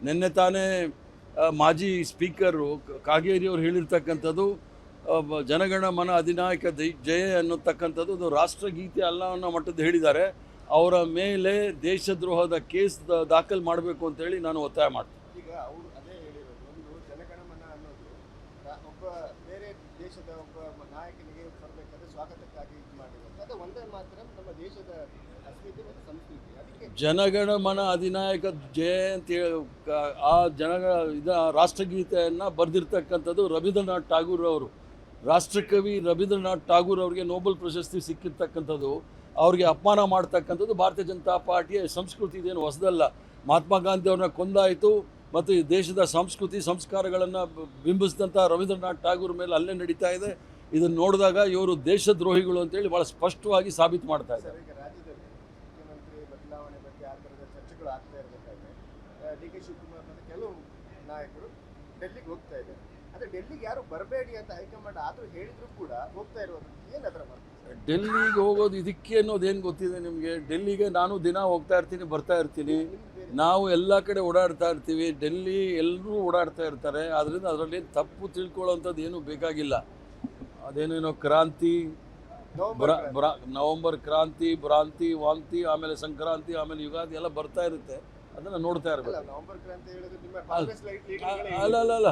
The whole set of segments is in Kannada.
ನಿನ್ನೆ ತಾನೇ ಮಾಜಿ ಸ್ಪೀಕರು ಕಾಗೇರಿ ಅವರು ಹೇಳಿರ್ತಕ್ಕಂಥದ್ದು ಜನಗಣ ಮನ ಅಧಿನಾಯಕ ಜಯ ಅನ್ನತಕ್ಕಂಥದ್ದು ಅದು ರಾಷ್ಟ್ರಗೀತೆ ಅಲ್ಲ ಅನ್ನೋ ಮಟ್ಟದ ಹೇಳಿದ್ದಾರೆ. ಅವರ ಮೇಲೆ ದೇಶದ್ರೋಹದ ಕೇಸ್ ದಾಖಲು ಮಾಡಬೇಕು ಅಂತೇಳಿ ನಾನು ಒತ್ತಾಯ ಮಾಡ್ತೀನಿ. ಈಗ ಅವರು ಅದೇ ಹೇಳಿರೋದು, ಒಂದು ಜನಗಣಮನ ಅನ್ನೋದು ಒಬ್ಬ ಬೇರೆ ದೇಶದ ಒಬ್ಬ ನಾಯಕನಿಗೆ ಬರಬೇಕಾದ್ರೆ ಸ್ವಾಗತಕ್ಕಾಗಿ ಇದು ಮಾಡಿರೋದು. ಅದು ಒಂದೇ ಮಾತ್ರ ನಮ್ಮ ದೇಶದ ಅಸ್ಮಿತೆ ಮತ್ತು ಸಂಸ್ಕೃತಿ. ಅದಕ್ಕೆ ಜನಗಣಮನ ಅಧಿನಾಯಕ ಜಯ ಅಂತೇಳಿ ಆ ರಾಷ್ಟ್ರಗೀತೆಯನ್ನು ಬರೆದಿರ್ತಕ್ಕಂಥದ್ದು ರವೀಂದ್ರನಾಥ್ ಠಾಗೂರ್ ಅವರು. ರಾಷ್ಟ್ರಕವಿ ರವೀಂದ್ರನಾಥ್ ಠಾಗೂರ್ ಅವರಿಗೆ ನೋಬೆಲ್ ಪ್ರಶಸ್ತಿ ಸಿಕ್ಕಿರ್ತಕ್ಕಂಥದ್ದು, ಅವ್ರಿಗೆ ಅಪಮಾನ ಮಾಡ್ತಕ್ಕಂಥದ್ದು ಭಾರತೀಯ ಜನತಾ ಪಾರ್ಟಿಯ ಸಂಸ್ಕೃತಿ. ಇದೇನು ಹೊಸದಲ್ಲ. ಮಹಾತ್ಮ ಗಾಂಧಿ ಅವ್ರನ್ನ ಕೊಂದಾಯಿತು ಮತ್ತು ಈ ದೇಶದ ಸಂಸ್ಕೃತಿ ಸಂಸ್ಕಾರಗಳನ್ನು ಬಿಂಬಿಸಿದಂಥ ರವೀಂದ್ರನಾಥ್ ಠಾಗೂರ್ ಮೇಲೆ ಅಲ್ಲೇ ನಡೀತಾ ಇದೆ. ಇದನ್ನು ನೋಡಿದಾಗ ಇವರು ದೇಶದ್ರೋಹಿಗಳು ಅಂತೇಳಿ ಭಾಳ ಸ್ಪಷ್ಟವಾಗಿ ಸಾಬೀತು ಮಾಡ್ತಾ ಇದ್ದಾರೆ. ಈಗ ರಾಜ್ಯದಲ್ಲಿ ಮುಖ್ಯಮಂತ್ರಿ ಬದಲಾವಣೆ ಬಗ್ಗೆ ಆ ಥರದ ಚರ್ಚೆಗಳು ಆಗ್ತಾ ಇರಬೇಕಾದ್ರೆ ಡಿ ಕೆ ಶಿವಕುಮಾರ್ ಮತ್ತು ಕೆಲವು ನಾಯಕರು ಡೆಲ್ಲಿಗೆ ಹೋಗ್ತಾ ಇದ್ದಾರೆ. ಆದರೆ ಡೆಲ್ಲಿಗೆ ಯಾರು ಬರಬೇಡಿ ಅಂತ ಹೈಕಮಾಂಡ್ ಆದರೂ ಹೇಳಿದ್ರು ಕೂಡ ಹೋಗ್ತಾ ಇರೋದು ಏನು ಅದರ ಮಾತು? ಡೆಲ್ಲಿಗೆ ಹೋಗೋದು ಇದಕ್ಕೆ ಅನ್ನೋದೇನು ಗೊತ್ತಿದೆ ನಿಮಗೆ? ಡೆಲ್ಲಿಗೆ ನಾನು ದಿನ ಹೋಗ್ತಾ ಇರ್ತೀನಿ, ಬರ್ತಾ ಇರ್ತೀನಿ. ನಾವು ಎಲ್ಲ ಕಡೆ ಓಡಾಡ್ತಾ ಇರ್ತೀವಿ. ಡೆಲ್ಲಿ ಎಲ್ಲರೂ ಓಡಾಡ್ತಾ ಇರ್ತಾರೆ. ಆದ್ದರಿಂದ ಅದರಲ್ಲಿ ತಪ್ಪು ತಿಳ್ಕೊಳ್ಳೋವಂಥದ್ದು ಏನೂ ಬೇಕಾಗಿಲ್ಲ. ಅದೇನೇನೋ ಕ್ರಾಂತಿ, ನವಂಬರ್ ಕ್ರಾಂತಿ, ಭ್ರಾಂತಿ, ವಾಂತಿ, ಆಮೇಲೆ ಸಂಕ್ರಾಂತಿ, ಆಮೇಲೆ ಯುಗಾದಿ ಎಲ್ಲ ಬರ್ತಾ ಇರುತ್ತೆ. ಅದನ್ನು ನೋಡ್ತಾ ಇರ್ಬೇಕು. ನವಂಬರ್ ಕ್ರಾಂತಿ ಹೇಳಿದ್ರೆ ನಿಮ್ಮ ಕಾಂಗ್ರೆಸ್ ಅಲ್ಲ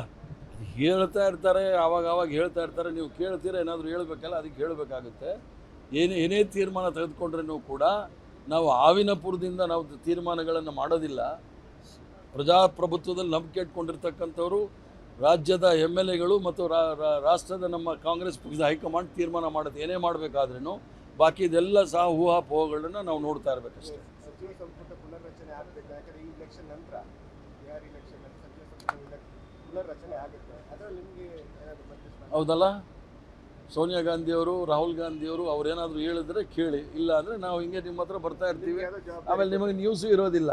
ಹೇಳ್ತಾ ಇರ್ತಾರೆ, ಆವಾಗ ಹೇಳ್ತಾ ಇರ್ತಾರೆ. ನೀವು ಕೇಳ್ತೀರ, ಏನಾದರೂ ಹೇಳಬೇಕಲ್ಲ, ಅದಕ್ಕೆ ಹೇಳಬೇಕಾಗುತ್ತೆ. ಏನೇ ತೀರ್ಮಾನ ತೆಗೆದುಕೊಂಡ್ರೂ ಕೂಡ ನಾವು ಆವಿನಪುರದಿಂದ ನಾವು ತೀರ್ಮಾನಗಳನ್ನು ಮಾಡೋದಿಲ್ಲ. ಪ್ರಜಾಪ್ರಭುತ್ವದಲ್ಲಿ ನಂಬಿಕೆ ಇಟ್ಕೊಂಡಿರ್ತಕ್ಕಂಥವ್ರು ರಾಜ್ಯದ MLAಗಳು ಮತ್ತು ರಾಷ್ಟ್ರದ ನಮ್ಮ ಕಾಂಗ್ರೆಸ್ ಪಕ್ಷದ ಹೈಕಮಾಂಡ್ ತೀರ್ಮಾನ ಮಾಡೋದು. ಏನೇ ಮಾಡಬೇಕಾದ್ರೂ ಬಾಕಿ ಇದೆಲ್ಲ ಸಹ ಊಹಾಪೋಹಗಳನ್ನು ನಾವು ನೋಡ್ತಾ ಇರಬೇಕಷ್ಟೇ. ಸಚಿವ ಸಂಪುಟ ಪುನರ್ರಚನೆ ಆಗಬೇಕು. ಯಾಕಂದರೆ ಈ ಇಲೆಕ್ಷನ್ ನಂತರ ಬಿಹಾರ್ ಇಲೆಕ್ಷನ್ ಸಚಿವ ಸಂಪುಟ ಪುನರ್ರಚನೆ ಆಗುತ್ತೆ. ಅದರಲ್ಲಿ ನಿಮಗೆ ಏನಾದರೂ ಮತ್ತೆ ಹೌದಲ್ಲ, ಸೋನಿಯಾ ಗಾಂಧಿಯವರು, ರಾಹುಲ್ ಗಾಂಧಿಯವರು ಅವರೇನಾದರೂ ಹೇಳಿದ್ರೆ ಕೇಳಿ, ಇಲ್ಲ ಅಂದರೆ ನಾವು ಹಿಂಗೆ ನಿಮ್ಮ ಹತ್ರ ಬರ್ತಾ ಇರ್ತೀವಿ. ಆಮೇಲೆ ನಿಮಗೆ ನ್ಯೂಸು ಇರೋದಿಲ್ಲ.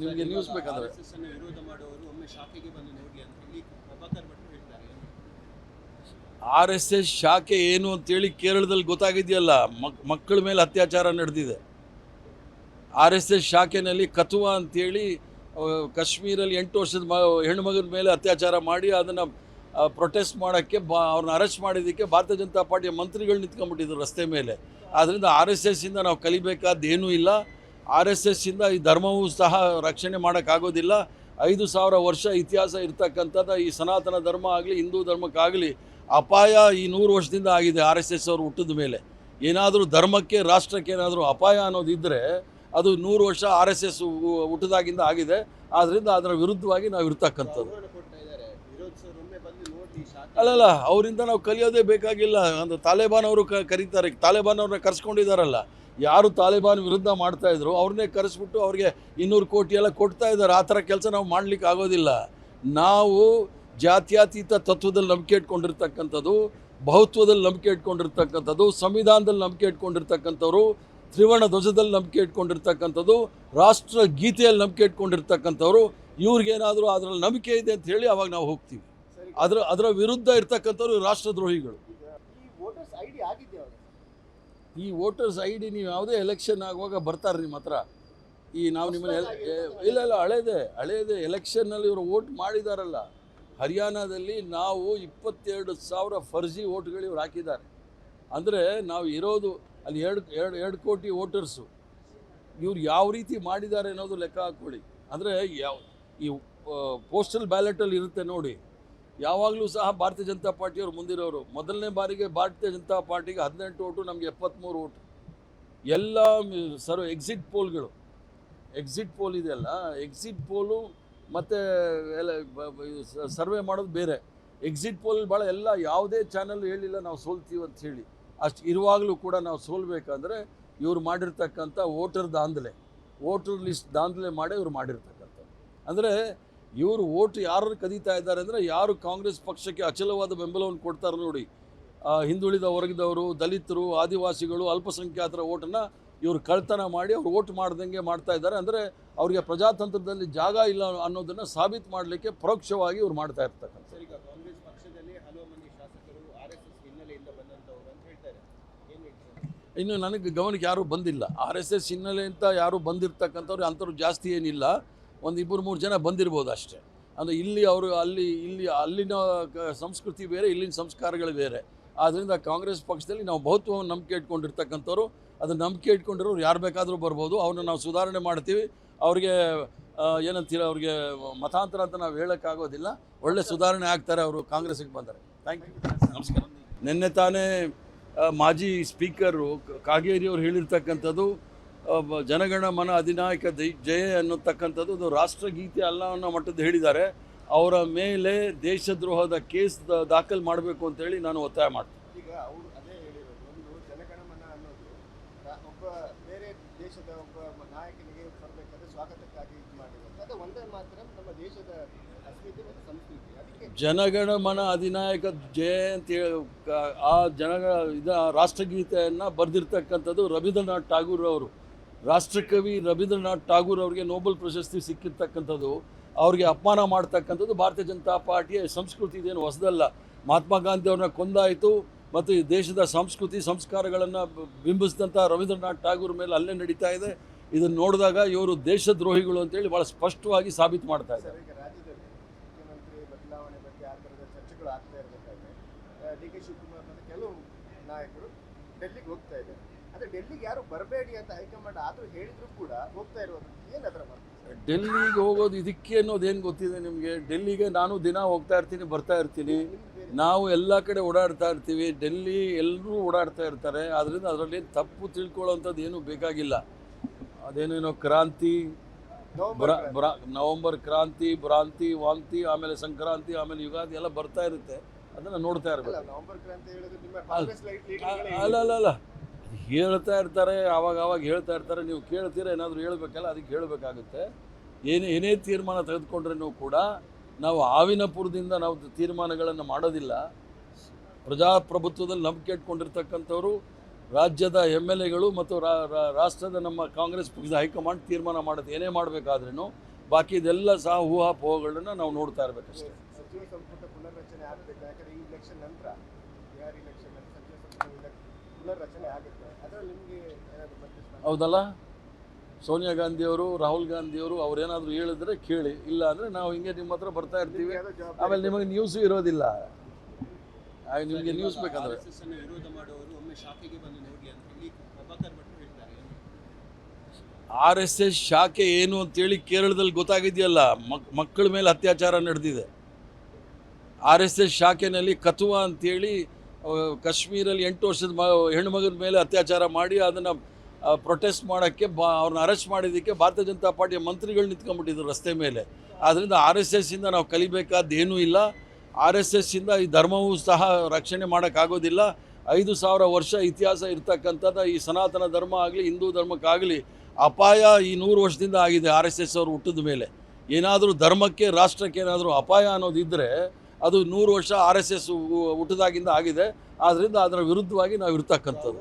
ನಿಮಗೆ ನ್ಯೂಸ್ ಬೇಕಂದ್ರೆ ವಿರೋಧ ಮಾಡುವವರು ಒಮ್ಮೆ ಶಾಖೆಗೆ ಬಂದು ನೋಡಿ ಅಂತ ಹೇಳಿ ಪ್ರಭಾಕರ್ ಭಟ್ ಹೇಳ್ತಾರೆ. RSS ಶಾಖೆ ಏನು ಅಂತೇಳಿ ಕೇರಳದಲ್ಲಿ ಗೊತ್ತಾಗಿದೆಯಲ್ಲ, ಮಕ್ಕಳ ಮೇಲೆ ಅತ್ಯಾಚಾರ ನಡೆದಿದೆ. RSS ಶಾಖೆನಲ್ಲಿ ಕಥುವಾ ಅಂತೇಳಿ ಕಾಶ್ಮೀರಲ್ಲಿ 8 ವರ್ಷದ ಹೆಣ್ಣುಮಗನ ಮೇಲೆ ಅತ್ಯಾಚಾರ ಮಾಡಿ ಅದನ್ನು ಪ್ರೊಟೆಸ್ಟ್ ಮಾಡೋಕ್ಕೆ ಅವ್ರನ್ನ ಅರೆಸ್ಟ್ ಮಾಡಿದ್ದಕ್ಕೆ ಭಾರತೀಯ ಜನತಾ ಪಾರ್ಟಿಯ ಮಂತ್ರಿಗಳು ನಿಂತ್ಕೊಂಡ್ಬಿಟ್ಟಿದ್ರು ರಸ್ತೆ ಮೇಲೆ. ಆದ್ದರಿಂದ RSSಯಿಂದ ನಾವು ಕಲಿಬೇಕಾದ್ದೇನೂ ಇಲ್ಲ. RSSಯಿಂದ ಈ ಧರ್ಮವೂ ಸಹ ರಕ್ಷಣೆ ಮಾಡೋಕ್ಕಾಗೋದಿಲ್ಲ. 5000 ವರ್ಷ ಇತಿಹಾಸ ಇರ್ತಕ್ಕಂಥದ್ದು ಈ ಸನಾತನ ಧರ್ಮ ಆಗಲಿ ಹಿಂದೂ ಧರ್ಮಕ್ಕಾಗಲಿ ಅಪಾಯ ಈ 100 ವರ್ಷದಿಂದ ಆಗಿದೆ. RSS ಅವರು ಹುಟ್ಟಿದ ಮೇಲೆ ಏನಾದರೂ ಧರ್ಮಕ್ಕೆ, ರಾಷ್ಟ್ರಕ್ಕೆ ಏನಾದರೂ ಅಪಾಯ ಅನ್ನೋದಿದ್ದರೆ ಅದು 100 ವರ್ಷ RSS ಹುಟ್ಟಿದಾಗಿಂದ ಆಗಿದೆ. ಆದ್ದರಿಂದ ಅದರ ವಿರುದ್ಧವಾಗಿ ನಾವು ಇರ್ತಕ್ಕಂಥದ್ದು. ಅಲ್ಲಲ್ಲ, ಅವರಿಂದ ನಾವು ಕಲಿಯೋದೇ ಬೇಕಾಗಿಲ್ಲ. ಒಂದು ತಾಲಿಬಾನ್ ಅವರು ಕರೀತಾರೆ, ತಾಲಿಬಾನ್ ಅವ್ರನ್ನ ಕರೆಸ್ಕೊಂಡಿದ್ದಾರಲ್ಲ. ಯಾರು ತಾಲಿಬಾನ್ ವಿರುದ್ಧ ಮಾಡ್ತಾಯಿದ್ರು ಅವ್ರನ್ನೇ ಕರೆಸ್ಬಿಟ್ಟು ಅವ್ರಿಗೆ 200 ಕೋಟಿ ಎಲ್ಲ ಕೊಡ್ತಾ ಇದ್ದಾರೆ. ಆ ಥರ ಕೆಲಸ ನಾವು ಮಾಡಲಿಕ್ಕೆ ಆಗೋದಿಲ್ಲ. ನಾವು ಜಾತ್ಯತೀತ ತತ್ವದಲ್ಲಿ ನಂಬಿಕೆ ಇಟ್ಕೊಂಡಿರ್ತಕ್ಕಂಥದ್ದು, ಬಹುತ್ವದಲ್ಲಿ ನಂಬಿಕೆ ಇಟ್ಕೊಂಡಿರ್ತಕ್ಕಂಥದ್ದು, ಸಂವಿಧಾನದಲ್ಲಿ ನಂಬಿಕೆ ಇಟ್ಕೊಂಡಿರ್ತಕ್ಕಂಥವ್ರು, ತ್ರಿವರ್ಣ ಧ್ವಜದಲ್ಲಿ ನಂಬಿಕೆ ಇಟ್ಕೊಂಡಿರ್ತಕ್ಕಂಥದ್ದು, ರಾಷ್ಟ್ರ ಗೀತೆಯಲ್ಲಿ ನಂಬಿಕೆ ಇಟ್ಕೊಂಡಿರ್ತಕ್ಕಂಥವ್ರು. ಇವ್ರಿಗೇನಾದರೂ ಅದರಲ್ಲಿ ನಂಬಿಕೆ ಇದೆ ಅಂತ ಹೇಳಿ ಅವಾಗ ನಾವು ಹೋಗ್ತೀವಿ. ಅದರ ವಿರುದ್ಧ ಇರ್ತಕ್ಕಂಥವ್ರು ರಾಷ್ಟ್ರದ್ರೋಹಿಗಳು. ಈ ವೋಟರ್ಸ್ ID ನೀವು ಯಾವುದೇ ಎಲೆಕ್ಷನ್ ಆಗುವಾಗ ಬರ್ತಾರೆ ನಿಮ್ಮ ಹತ್ರ. ನಾವು ನಿಮ್ಮನ್ನ ಇಲ್ಲ ಹಳೇದೇ ಎಲೆಕ್ಷನ್ನಲ್ಲಿ ಇವರು ವೋಟ್ ಮಾಡಿದಾರಲ್ಲ. ಹರಿಯಾಣದಲ್ಲಿ ನಾವು 22,000 ಫರ್ಜಿ ವೋಟ್ಗಳು ಇವ್ರು ಹಾಕಿದ್ದಾರೆ. ಅಂದರೆ ನಾವು ಇರೋದು ಅಲ್ಲಿ 2 ಕೋಟಿ ವೋಟರ್ಸು. ಇವ್ರು ಯಾವ ರೀತಿ ಮಾಡಿದ್ದಾರೆ ಅನ್ನೋದು ಲೆಕ್ಕ ಹಾಕ್ಕೊಳ್ಳಿ. ಅಂದರೆ ಈ ಪೋಸ್ಟಲ್ ಬ್ಯಾಲೆಟಲ್ಲಿ ಇರುತ್ತೆ ನೋಡಿ, ಯಾವಾಗಲೂ ಸಹ ಭಾರತೀಯ ಜನತಾ ಪಾರ್ಟಿಯವರು ಮುಂದಿರೋರು. ಮೊದಲನೇ ಬಾರಿಗೆ ಭಾರತೀಯ ಜನತಾ ಪಾರ್ಟಿಗೆ 18 ಓಟು, ನಮಗೆ 73 ಓಟು. ಎಲ್ಲ ಎಕ್ಸಿಟ್ ಪೋಲ್ ಇದೆಯಲ್ಲ, ಎಕ್ಸಿಟ್ ಪೋಲು ಮತ್ತು ಸರ್ವೆ ಮಾಡೋದು ಬೇರೆ. ಎಕ್ಸಿಟ್ ಪೋಲ್ ಭಾಳ ಎಲ್ಲ ಯಾವುದೇ ಚಾನಲ್ ಹೇಳಿಲ್ಲ ನಾವು ಸೋಲ್ತೀವಿ ಅಂತ ಹೇಳಿ. ಅಷ್ಟು ಇರುವಾಗಲೂ ಕೂಡ ನಾವು ಸೋಲ್ಬೇಕಂದ್ರೆ ಇವ್ರು ಮಾಡಿರ್ತಕ್ಕಂಥ ವೋಟರ್ ಲಿಸ್ಟ್ ದಾಂಧಲೆ ಮಾಡಿ ಇವ್ರು ಮಾಡಿರ್ತಕ್ಕಂಥ. ಅಂದರೆ ಇವರು ಓಟು ಯಾರು ಕದೀತಾ ಇದ್ದಾರೆ ಅಂದರೆ, ಯಾರು ಕಾಂಗ್ರೆಸ್ ಪಕ್ಷಕ್ಕೆ ಅಚಲವಾದ ಬೆಂಬಲವನ್ನು ಕೊಡ್ತಾರೆ ನೋಡಿ, ಹಿಂದುಳಿದ ವರ್ಗದವರು, ದಲಿತರು, ಆದಿವಾಸಿಗಳು, ಅಲ್ಪಸಂಖ್ಯಾತರ ಓಟನ್ನು ಇವರು ಕಳ್ತನ ಮಾಡಿ ಅವ್ರು ಓಟ್ ಮಾಡ್ದಂಗೆ ಮಾಡ್ತಾ ಇದ್ದಾರೆ. ಅಂದರೆ ಅವರಿಗೆ ಪ್ರಜಾತಂತ್ರದಲ್ಲಿ ಜಾಗ ಇಲ್ಲ ಅನ್ನೋದನ್ನು ಸಾಬೀತು ಮಾಡಲಿಕ್ಕೆ ಪರೋಕ್ಷವಾಗಿ ಇವ್ರು ಮಾಡ್ತಾ ಇರ್ತಕ್ಕಂಥ. ಈಗ ಕಾಂಗ್ರೆಸ್ ಪಕ್ಷದಲ್ಲಿ ಹಲವು ಮಂದಿ ಶಾಸಕರು RSS ಹಿನ್ನೆಲೆಯಿಂದ ಬಂದಂಥವ್ರು ಅಂತ ಹೇಳ್ತಾರೆ. ಏನು ಹೇಳ್ತಾರೆ? ಇನ್ನು ನನಗೆ ಗಮನಕ್ಕೆ ಯಾರೂ ಬಂದಿಲ್ಲ. RSS ಹಿನ್ನೆಲೆ ಅಂತ ಯಾರೂ ಬಂದಿರ್ತಕ್ಕಂಥವ್ರು ಅಂಥವ್ರು ಜಾಸ್ತಿ ಏನಿಲ್ಲ. ಒಂದು 2-3 ಜನ ಬಂದಿರ್ಬೋದು ಅಷ್ಟೇ. ಅಂದರೆ ಇಲ್ಲಿ ಅವರು ಅಲ್ಲಿನ ಸಂಸ್ಕೃತಿ ಬೇರೆ, ಇಲ್ಲಿನ ಸಂಸ್ಕಾರಗಳು ಬೇರೆ. ಆದ್ದರಿಂದ ಕಾಂಗ್ರೆಸ್ ಪಕ್ಷದಲ್ಲಿ ನಾವು ಬಹುತ್ವವನ್ನು ನಂಬಿಕೆ ಇಟ್ಕೊಂಡಿರ್ತಕ್ಕಂಥವ್ರು. ಅದು ನಂಬಿಕೆ ಇಟ್ಕೊಂಡಿರೋರು ಯಾರು ಬೇಕಾದರೂ ಬರ್ಬೋದು. ಅವ್ರನ್ನ ನಾವು ಸುಧಾರಣೆ ಮಾಡ್ತೀವಿ. ಅವ್ರಿಗೆ ಏನಂತೀರ, ಅವ್ರಿಗೆ ಮತಾಂತರ ಅಂತ ನಾವು ಹೇಳೋಕ್ಕಾಗೋದಿಲ್ಲ. ಒಳ್ಳೆ ಸುಧಾರಣೆ ಆಗ್ತಾರೆ ಅವರು ಕಾಂಗ್ರೆಸ್ಸಿಗೆ ಬಂದರೆ. ಥ್ಯಾಂಕ್ ಯು, ನಮಸ್ಕಾರ. ನಿನ್ನೆ ತಾನೇ ಮಾಜಿ ಸ್ಪೀಕರು ಕಾಗೇರಿ ಅವರು ಹೇಳಿರ್ತಕ್ಕಂಥದ್ದು ಜನಗಣ ಮನ ಅಧಿನಾಯಕ ಜಯ ಅನ್ನತಕ್ಕಂಥದ್ದು ಅದು ರಾಷ್ಟ್ರಗೀತೆ ಅಲ್ಲ ಅನ್ನೋ ಮಟ್ಟದ್ದು ಹೇಳಿದ್ದಾರೆ. ಅವರ ಮೇಲೆ ದೇಶದ್ರೋಹದ ಕೇಸ್ ದಾಖಲು ಮಾಡಬೇಕು ಅಂತೇಳಿ ನಾನು ಒತ್ತಾಯ ಮಾಡ್ತೀನಿ. ಈಗ ಅವರು ಅದೇ ಹೇಳಿರೋದು, ಒಂದು ಜನಗಣಮನ ಅನ್ನೋದು ಒಬ್ಬ ಬೇರೆ ದೇಶದ ಒಬ್ಬ ನಾಯಕನಿಗೆ ಬರಬೇಕಾದ್ರೆ ಸ್ವಾಗತಕ್ಕಾಗಿ ಇದು ಮಾಡಿರೋದು. ಅದು ಒಂದೇ ಮಾತ್ರ ನಮ್ಮ ದೇಶದ ಅಸ್ಮಿತೆ ಮತ್ತು ಸಂಸ್ಕೃತಿ. ಅದಕ್ಕೆ ಜನಗಣ ಮನ ಅಧಿನಾಯಕ ಜಯ ಅಂತೇಳಿ ರಾಷ್ಟ್ರಗೀತೆಯನ್ನು ಬರೆದಿರ್ತಕ್ಕಂಥದ್ದು ರವೀಂದ್ರನಾಥ್ ಠಾಗೂರ್ ಅವರು. ರಾಷ್ಟ್ರಕವಿ ರವೀಂದ್ರನಾಥ್ ಠಾಗೂರ್ ಅವರಿಗೆ ನೋಬೆಲ್ ಪ್ರಶಸ್ತಿ ಸಿಕ್ಕಿರ್ತಕ್ಕಂಥದ್ದು. ಅವ್ರಿಗೆ ಅಪಮಾನ ಮಾಡ್ತಕ್ಕಂಥದ್ದು ಭಾರತೀಯ ಜನತಾ ಪಾರ್ಟಿಯ ಸಂಸ್ಕೃತಿ. ಇದೇನು ಹೊಸದಲ್ಲ. ಮಹಾತ್ಮ ಗಾಂಧಿ ಅವ್ರನ್ನ ಕೊಂದಾಯಿತು ಮತ್ತು ಈ ದೇಶದ ಸಂಸ್ಕೃತಿ ಸಂಸ್ಕಾರಗಳನ್ನು ಬಿಂಬಿಸಿದಂಥ ರವೀಂದ್ರನಾಥ್ ಠಾಗೂರ್ ಮೇಲೆ ಅಲ್ಲೇ ನಡೀತಾ ಇದೆ. ಇದನ್ನು ನೋಡಿದಾಗ ಇವರು ದೇಶದ್ರೋಹಿಗಳು ಅಂತೇಳಿ ಭಾಳ ಸ್ಪಷ್ಟವಾಗಿ ಸಾಬೀತು ಮಾಡ್ತಾ ಇದ್ದಾರೆ. ಈಗ ರಾಜ್ಯದಲ್ಲಿ ಮುಖ್ಯಮಂತ್ರಿ ಬದಲಾವಣೆ ಬಗ್ಗೆ ಆ ಥರದ ಚರ್ಚೆಗಳು ಆಗ್ತಾ ಇರಬೇಕಾದ್ರೆ ಡಿ ಕೆ ಶಿವಕುಮಾರ್ ಮತ್ತು ಕೆಲವು ನಾಯಕರು ಡೆಲ್ಲಿಗೆ ಹೋಗ್ತಾ ಇದ್ದಾರೆ. ಆದರೆ ಡೆಲ್ಲಿಗೆ ಯಾರು ಬರಬೇಡಿ ಅಂತ ಹೈಕಮಾಂಡ್ ಆದರೂ ಹೇಳಿದ್ರು ಕೂಡ ಹೋಗ್ತಾ ಇರೋದು ಏನದರ ಮಾತು? ಡೆಲ್ಲಿಗೆ ಹೋಗೋದು ಇದಕ್ಕೆ ಅನ್ನೋದೇನು ಗೊತ್ತಿದೆ ನಿಮಗೆ? ಡೆಲ್ಲಿಗೆ ನಾನು ದಿನ ಹೋಗ್ತಾ ಇರ್ತೀನಿ, ಬರ್ತಾ ಇರ್ತೀನಿ. ನಾವು ಎಲ್ಲ ಕಡೆ ಓಡಾಡ್ತಾ ಇರ್ತೀವಿ. ಡೆಲ್ಲಿ ಎಲ್ಲರೂ ಓಡಾಡ್ತಾ ಇರ್ತಾರೆ. ಆದ್ದರಿಂದ ಅದರಲ್ಲಿ ತಪ್ಪು ತಿಳ್ಕೊಳ್ಳೋವಂಥದ್ದು ಏನೂ ಬೇಕಾಗಿಲ್ಲ. ಅದೇನೇನೋ ಕ್ರಾಂತಿ, ನವಂಬರ್ ಕ್ರಾಂತಿ, ಭ್ರಾಂತಿ, ವಾಂತಿ, ಆಮೇಲೆ ಸಂಕ್ರಾಂತಿ, ಆಮೇಲೆ ಯುಗಾದಿ ಎಲ್ಲ ಬರ್ತಾ ಇರುತ್ತೆ. ಅದನ್ನು ನೋಡ್ತಾ ಇರ್ಬೇಕು. ನವಂಬರ್ ಕ್ರಾಂತಿ ಹೇಳಿದ್ರೆ ನಿಮ್ಮ ಕಾಂಗ್ರೆಸ್ ಲೀಡರ್ಗಳೇ ಅಲ್ಲ ಹೇಳ್ತಾ ಇರ್ತಾರೆ, ಆವಾಗ ಹೇಳ್ತಾ ಇರ್ತಾರೆ. ನೀವು ಕೇಳ್ತೀರಾ, ಏನಾದರೂ ಹೇಳಬೇಕಲ್ಲ, ಅದಕ್ಕೆ ಹೇಳಬೇಕಾಗುತ್ತೆ. ಏನೇ ತೀರ್ಮಾನ ತೆಗೆದುಕೊಂಡ್ರೂ ಕೂಡ ನಾವು ಆವಿನಪುರದಿಂದ ನಾವು ತೀರ್ಮಾನಗಳನ್ನು ಮಾಡೋದಿಲ್ಲ. ಪ್ರಜಾಪ್ರಭುತ್ವದಲ್ಲಿ ನಂಬಿಕೆ ಇಟ್ಕೊಂಡಿರ್ತಕ್ಕಂಥವ್ರು ರಾಜ್ಯದ MLAಗಳು ಮತ್ತು ರಾಷ್ಟ್ರದ ನಮ್ಮ ಕಾಂಗ್ರೆಸ್ ಪಕ್ಷದ ಹೈಕಮಾಂಡ್ ತೀರ್ಮಾನ ಮಾಡುತ್ತೆ ಏನೇ ಮಾಡಬೇಕಾದ್ರೂ. ಬಾಕಿ ಇದೆಲ್ಲ ಸಹ ಊಹಾಪೋಹಗಳನ್ನ ನಾವು ನೋಡ್ತಾ ಇರಬೇಕಷ್ಟೇ. ಸಚಿವ ಸಂಪುಟ ಪುನರ್ರಚನೆ ಆಗಬೇಕು. ಯಾಕಂದರೆ ಈ ಇಲೆಕ್ಷನ್ ನಂತರ ಬಿಹಾರ್ ಇಲೆಕ್ಷನ್ ಸಚಿವ ಸಂಪುಟ ಪುನರ್ರಚನೆ ಆಗುತ್ತೆ. ಅದರಲ್ಲಿ ನಿಮಗೆ ಏನಾದರೂ ಮತ್ತೆ ಹೌದಲ್ಲ, ಸೋನಿಯಾ ಗಾಂಧಿಯವರು, ರಾಹುಲ್ ಗಾಂಧಿಯವರು ಅವ್ರೇನಾದರೂ ಹೇಳಿದ್ರೆ ಕೇಳಿ, ಇಲ್ಲ ಅಂದರೆ ನಾವು ಹಿಂಗೆ ನಿಮ್ಮ ಹತ್ರ ಬರ್ತಾ ಇರ್ತೀವಿ. ಆಮೇಲೆ ನಿಮಗೆ ನ್ಯೂಸು ಇರೋದಿಲ್ಲ. ನಿಮಗೆ ನ್ಯೂಸ್ ಬೇಕಂದ್ರೆ RSS ಅನ್ನು ವಿರೋಧ ಮಾಡುವವರು ಒಮ್ಮೆ ಶಾಖೆಗೆ ಬಂದು ನೋಡಿ ಅಂತ ಹೇಳಿ ಪ್ರಭಾಕರ್ ಭಟ್ ಹೇಳ್ತಾರೆ. RSS ಶಾಖೆ ಏನು ಅಂತೇಳಿ ಕೇರಳದಲ್ಲಿ ಗೊತ್ತಾಗಿದೆಯಲ್ಲ. ಮಕ್ಕಳ ಮೇಲೆ ಅತ್ಯಾಚಾರ ನಡೆದಿದೆ. RSS ಶಾಖೆನಲ್ಲಿ ಕಥುವಾ ಅಂತೇಳಿ ಕಾಶ್ಮೀರಲ್ಲಿ 8 ವರ್ಷದ ಹೆಣ್ಣುಮಗನ ಮೇಲೆ ಅತ್ಯಾಚಾರ ಮಾಡಿ ಅದನ್ನು ಪ್ರೊಟೆಸ್ಟ್ ಮಾಡೋಕ್ಕೆ ಅವ್ರನ್ನ ಅರೆಸ್ಟ್ ಮಾಡಿದ್ದಕ್ಕೆ ಭಾರತೀಯ ಜನತಾ ಪಾರ್ಟಿಯ ಮಂತ್ರಿಗಳು ನಿಂತ್ಕೊಂಡ್ಬಿಟ್ಟಿದ್ರು ರಸ್ತೆ ಮೇಲೆ. ಆದ್ದರಿಂದ RSSಯಿಂದ ನಾವು ಕಲಿಬೇಕಾದ್ದೇನೂ ಇಲ್ಲ. RSSಯಿಂದ ಈ ಧರ್ಮವೂ ಸಹ ರಕ್ಷಣೆ ಮಾಡೋಕ್ಕಾಗೋದಿಲ್ಲ. 5000 ವರ್ಷ ಇತಿಹಾಸ ಇರ್ತಕ್ಕಂಥದ್ದು ಈ ಸನಾತನ ಧರ್ಮ ಆಗಲಿ, ಹಿಂದೂ ಧರ್ಮಕ್ಕಾಗಲಿ ಅಪಾಯ ಈ 100 ವರ್ಷದಿಂದ ಆಗಿದೆ. RSS ಅವರು ಹುಟ್ಟಿದ ಮೇಲೆ ಏನಾದರೂ ಧರ್ಮಕ್ಕೆ, ರಾಷ್ಟ್ರಕ್ಕೆ ಏನಾದರೂ ಅಪಾಯ ಅನ್ನೋದಿದ್ದರೆ ಅದು 100 ವರ್ಷ RSS ಹುಟ್ಟಿದಾಗಿಂದ ಆಗಿದೆ. ಆದ್ದರಿಂದ ಅದರ ವಿರುದ್ಧವಾಗಿ ನಾವು ಇರ್ತಕ್ಕಂಥದ್ದು.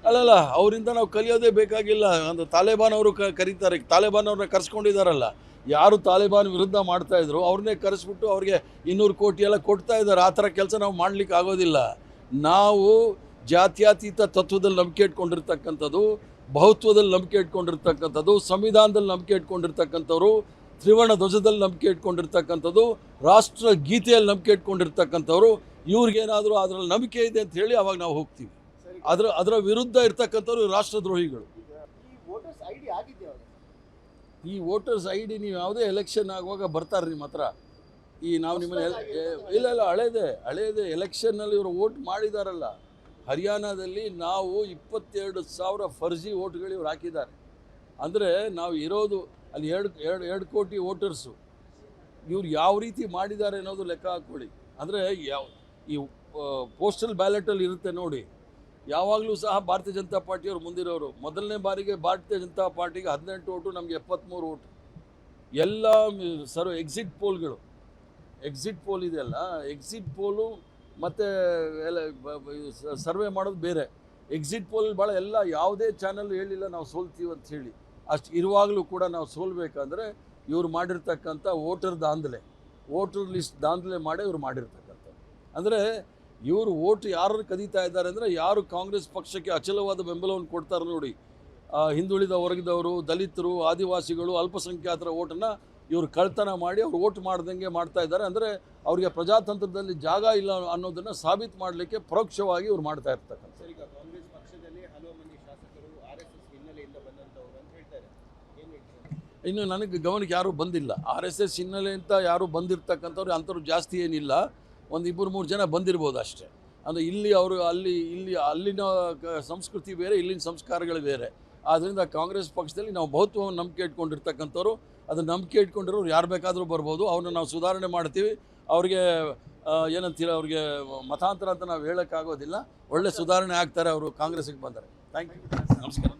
ಅಲ್ಲಲ್ಲ, ಅವರಿಂದ ನಾವು ಕಲಿಯೋದೇ ಬೇಕಾಗಿಲ್ಲ. ಒಂದು ತಾಲಿಬಾನ್ ಅವರು ಕರೀತಾರೆ. ತಾಲಿಬಾನ್ ಅವ್ರನ್ನ ಕರೆಸ್ಕೊಂಡಿದ್ದಾರಲ್ಲ, ಯಾರು ತಾಲಿಬಾನ್ ವಿರುದ್ಧ ಮಾಡ್ತಾಯಿದ್ರು ಅವ್ರನ್ನೇ ಕರೆಸ್ಬಿಟ್ಟು ಅವ್ರಿಗೆ 200 ಕೋಟಿ ಎಲ್ಲ ಕೊಡ್ತಾ ಇದ್ದಾರೆ. ಆ ಥರ ಕೆಲಸ ನಾವು ಮಾಡಲಿಕ್ಕೆ ಆಗೋದಿಲ್ಲ. ನಾವು ಜಾತ್ಯತೀತ ತತ್ವದಲ್ಲಿ ನಂಬಿಕೆ ಇಟ್ಕೊಂಡಿರ್ತಕ್ಕಂಥದ್ದು, ಬಹುತ್ವದಲ್ಲಿ ನಂಬಿಕೆ ಇಟ್ಕೊಂಡಿರ್ತಕ್ಕಂಥದ್ದು, ಸಂವಿಧಾನದಲ್ಲಿ ನಂಬಿಕೆ ಇಟ್ಕೊಂಡಿರ್ತಕ್ಕಂಥವ್ರು, ತ್ರಿವರ್ಣ ಧ್ವಜದಲ್ಲಿ ನಂಬಿಕೆ ಇಟ್ಕೊಂಡಿರ್ತಕ್ಕಂಥದ್ದು, ರಾಷ್ಟ್ರ ಗೀತೆಯಲ್ಲಿ ನಂಬಿಕೆ ಇಟ್ಕೊಂಡಿರ್ತಕ್ಕಂಥವ್ರು. ಇವ್ರಿಗೇನಾದರೂ ಅದರಲ್ಲಿ ನಂಬಿಕೆ ಇದೆ ಅಂತ ಹೇಳಿ ಅವಾಗ ನಾವು ಹೋಗ್ತೀವಿ. ಅದರ ವಿರುದ್ಧ ಇರ್ತಕ್ಕಂಥವ್ರು ರಾಷ್ಟ್ರದ್ರೋಹಿಗಳು. ಈ ವೋಟರ್ಸ್ ಐ ಡಿ ನೀವು ಯಾವುದೇ ಎಲೆಕ್ಷನ್ ಆಗುವಾಗ ಬರ್ತಾರೆ ನಿಮ್ಮ ಹತ್ರ. ನಾವು ನಿಮ್ಮನ್ನು ಇಲ್ಲ ಹಳೇದೇ ಎಲೆಕ್ಷನ್ನಲ್ಲಿ ಇವರು ವೋಟ್ ಮಾಡಿದಾರಲ್ಲ. ಹರಿಯಾಣದಲ್ಲಿ ನಾವು 22,000 ಫರ್ಜಿ ವೋಟ್ಗಳು ಇವ್ರು ಹಾಕಿದ್ದಾರೆ. ಅಂದರೆ ನಾವು ಇರೋದು ಅಲ್ಲಿ 2 ಕೋಟಿ ವೋಟರ್ಸು. ಇವ್ರು ಯಾವ ರೀತಿ ಮಾಡಿದ್ದಾರೆ ಅನ್ನೋದು ಲೆಕ್ಕ ಹಾಕ್ಕೊಳ್ಳಿ. ಅಂದರೆ ಈ ಪೋಸ್ಟಲ್ ಬ್ಯಾಲೆಟಲ್ಲಿ ಇರುತ್ತೆ ನೋಡಿ, ಯಾವಾಗಲೂ ಸಹ ಭಾರತೀಯ ಜನತಾ ಪಾರ್ಟಿಯವರು ಮುಂದಿರೋರು. ಮೊದಲನೇ ಬಾರಿಗೆ ಭಾರತೀಯ ಜನತಾ ಪಾರ್ಟಿಗೆ 18 ಓಟು, ನಮಗೆ 73 ಓಟು. ಎಲ್ಲ ಎಕ್ಸಿಟ್ ಪೋಲ್ ಇದೆಯಲ್ಲ, ಎಕ್ಸಿಟ್ ಪೋಲು ಮತ್ತು ಎಲ್ಲ ಸರ್ವೆ ಮಾಡೋದು ಬೇರೆ. ಎಕ್ಸಿಟ್ ಪೋಲ್ ಭಾಳ ಎಲ್ಲ ಯಾವುದೇ ಚಾನಲ್ ಹೇಳಿಲ್ಲ ನಾವು ಸೋಲ್ತೀವಿ ಅಂತ ಹೇಳಿ. ಅಷ್ಟು ಇರುವಾಗಲೂ ಕೂಡ ನಾವು ಸೋಲ್ಬೇಕಂದ್ರೆ ಇವರು ಮಾಡಿರ್ತಕ್ಕಂಥ ವೋಟರ್ ಲಿಸ್ಟ್ ದಾಂಧಲೆ ಮಾಡೇ ಇವರು ಮಾಡಿರ್ತಕ್ಕಂಥದ್ದು. ಅಂದರೆ ಇವರು ಓಟ್ ಯಾರು ಕದೀತಾ ಇದ್ದಾರೆ ಅಂದರೆ, ಯಾರು ಕಾಂಗ್ರೆಸ್ ಪಕ್ಷಕ್ಕೆ ಅಚಲವಾದ ಬೆಂಬಲವನ್ನು ಕೊಡ್ತಾರೆ ನೋಡಿ, ಹಿಂದುಳಿದ ವರ್ಗದವರು, ದಲಿತರು, ಆದಿವಾಸಿಗಳು, ಅಲ್ಪಸಂಖ್ಯಾತರ ಓಟನ್ನು ಇವರು ಕಳ್ತನ ಮಾಡಿ ಅವ್ರು ಓಟ್ ಮಾಡ್ದಂಗೆ ಮಾಡ್ತಾ ಇದ್ದಾರೆ. ಅಂದರೆ ಅವರಿಗೆ ಪ್ರಜಾತಂತ್ರದಲ್ಲಿ ಜಾಗ ಇಲ್ಲ ಅನ್ನೋದನ್ನು ಸಾಬೀತು ಮಾಡಲಿಕ್ಕೆ ಪರೋಕ್ಷವಾಗಿ ಇವ್ರು ಮಾಡ್ತಾ ಇರ್ತಕ್ಕಂಥ. ಸರ್, ಈಗ ಕಾಂಗ್ರೆಸ್ ಪಕ್ಷದಲ್ಲಿ ಹಲವು ಮಂದಿ ಶಾಸಕರು RSS ಹಿನ್ನೆಲೆಯಿಂದ ಬಂದಂಥವ್ರು ಅಂತ ಹೇಳ್ತಾರೆ, ಏನು ಹೇಳ್ತಾರೆ? ಇನ್ನು ನನಗೆ ಗಮನಕ್ಕೆ ಯಾರೂ ಬಂದಿಲ್ಲ. RSS ಹಿನ್ನೆಲೆ ಅಂತ ಯಾರೂ ಬಂದಿರತಕ್ಕಂಥವ್ರು ಅಂಥವ್ರು ಜಾಸ್ತಿ ಏನಿಲ್ಲ, ಒಂದು 2-3 ಜನ ಬಂದಿರ್ಬೋದು ಅಷ್ಟೇ. ಅಂದರೆ ಇಲ್ಲಿ ಅವರು ಅಲ್ಲಿನ ಸಂಸ್ಕೃತಿ ಬೇರೆ, ಇಲ್ಲಿನ ಸಂಸ್ಕಾರಗಳು ಬೇರೆ. ಆದ್ದರಿಂದ ಕಾಂಗ್ರೆಸ್ ಪಕ್ಷದಲ್ಲಿ ನಾವು ಬಹುತ್ವವನ್ನು ನಂಬಿಕೆ ಇಟ್ಕೊಂಡಿರ್ತಕ್ಕಂಥವ್ರು, ಅದನ್ನು ನಂಬಿಕೆ ಇಟ್ಕೊಂಡಿರೋರು ಯಾರು ಬೇಕಾದರೂ ಬರ್ಬೋದು. ಅವ್ರನ್ನ ನಾವು ಸುಧಾರಣೆ ಮಾಡ್ತೀವಿ. ಅವ್ರಿಗೆ ಏನಂತೀರ, ಅವ್ರಿಗೆ ಮತಾಂತರ ಅಂತ ನಾವು ಹೇಳೋಕ್ಕಾಗೋದಿಲ್ಲ. ಒಳ್ಳೆ ಸುಧಾರಣೆ ಆಗ್ತಾರೆ ಅವರು ಕಾಂಗ್ರೆಸ್ಸಿಗೆ ಬಂದರೆ. ಥ್ಯಾಂಕ್ ಯು, ನಮಸ್ಕಾರ.